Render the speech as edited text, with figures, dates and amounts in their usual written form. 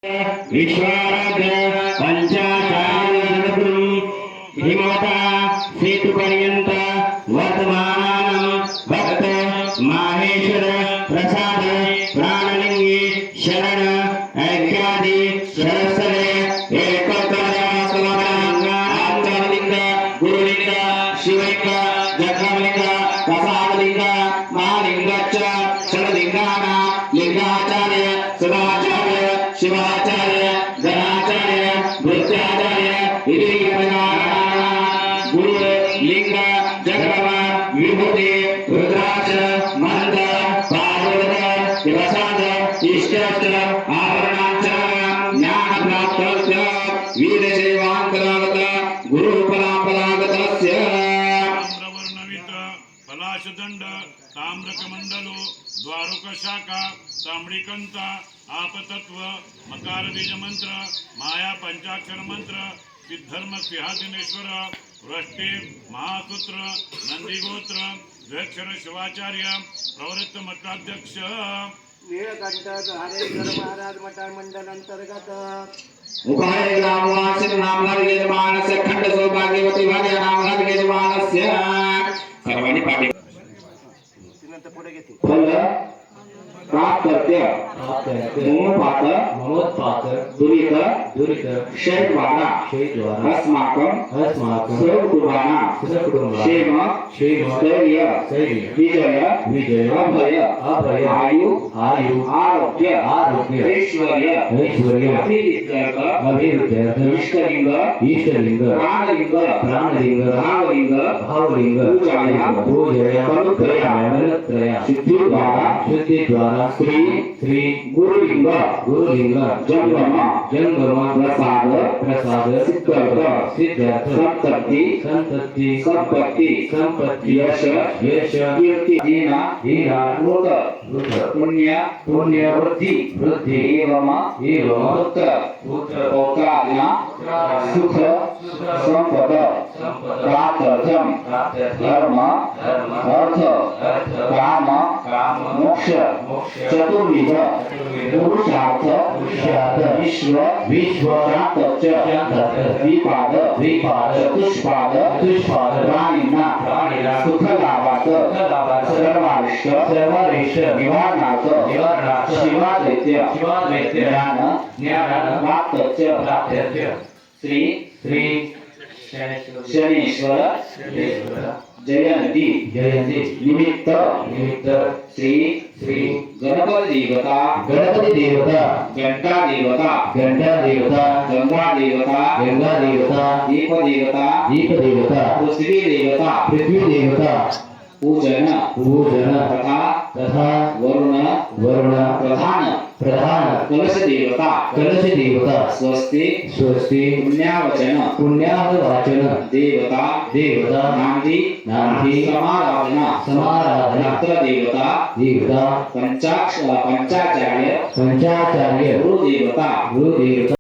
विश्वाराध्य पंचाचार्यगुरु हिमवता सेतुपर्यंत वर्तमानं भक्त माहेश्वर प्रसाद प्राणलिंगी शरण ऐक्यादि सरस्वरे एककरस्वरांगालिंग गुरुलिंग शिवलिंग जगमलिंग प्रसादलिंग महालिंगच्च षड्लिंगाना लिंगाचार्य सदाचार्य शिवाचार्य धनाचार्य भृत्याचार्य गुरु लिंग जगदम विभूति रुद्राक्ष मंत्र पार्वत प्रसाद इष्टस्त आवरणांच ज्ञान प्राप्त वीर सेवांतरागत गुरु परापरागतस्य ताम्रवर्णवित पलाशदंड ताम्रकमंडलो द्वारुक शाखा तांबडीकंता आपतत्व मकार बीज मंत्र माया पंचाक्षर मंत्र सिद्धर्म सिंहासनेश्वर वृष्टि महासूत्र नंदीगोत्र द्व्यक्षर शिवाचार्य प्रवृत्त मठाध्यक्ष नीलकंठ हरेश्वर महाराज मठार मंडल अंतर्गत उपाय ग्रामवासी नामधारी यजमानस्य खंड सौभाग्यवती भार्या नामधारी यजमानस्य सर्वांनी पाठी नंतर पुढे घेते फल प्राप्तत्य मोमपात दुरित क्षयद्वारा अस्माकं सर्वकुटुंबानां क्षेम स्थैर्य विजय अभय आयु आरोग्य ऐश्वर्य अभिवृद्ध्यर्थ इष्टलिंग प्राणलिंग भावलिंग पूजया शुद्धि द्वारा श्री गुरुलिंग जंगम प्रसाद सिद्धार्थ संपत्ति यश कीर्ति दीना नूत पुण्य वृद्धि एवं पुत्र पौत्रादिना सुख संपद प्राप्त्यर्थं धर्म अर्थ काम मोक्ष चतुर्विध पुरुषार्थ विश्व द्विपाद चतुष्पाद प्राणिना सुखलाभात् सर्वारिष्ट निवारणार्थ शिवादैत्य ज्ञान प्राप्त्यर्थ श्री शनेश्वर जयंती निमित्त श्री गणपति देवता घंटा देवता गंगा देवता दीप देवता पृथ्वी देवता पूजन तथा वरुण प्रधान कलश देवता स्वस्ति पुण्यावचन देवता नांदी समाराधना देवता पंचाचार्य गुरु देवता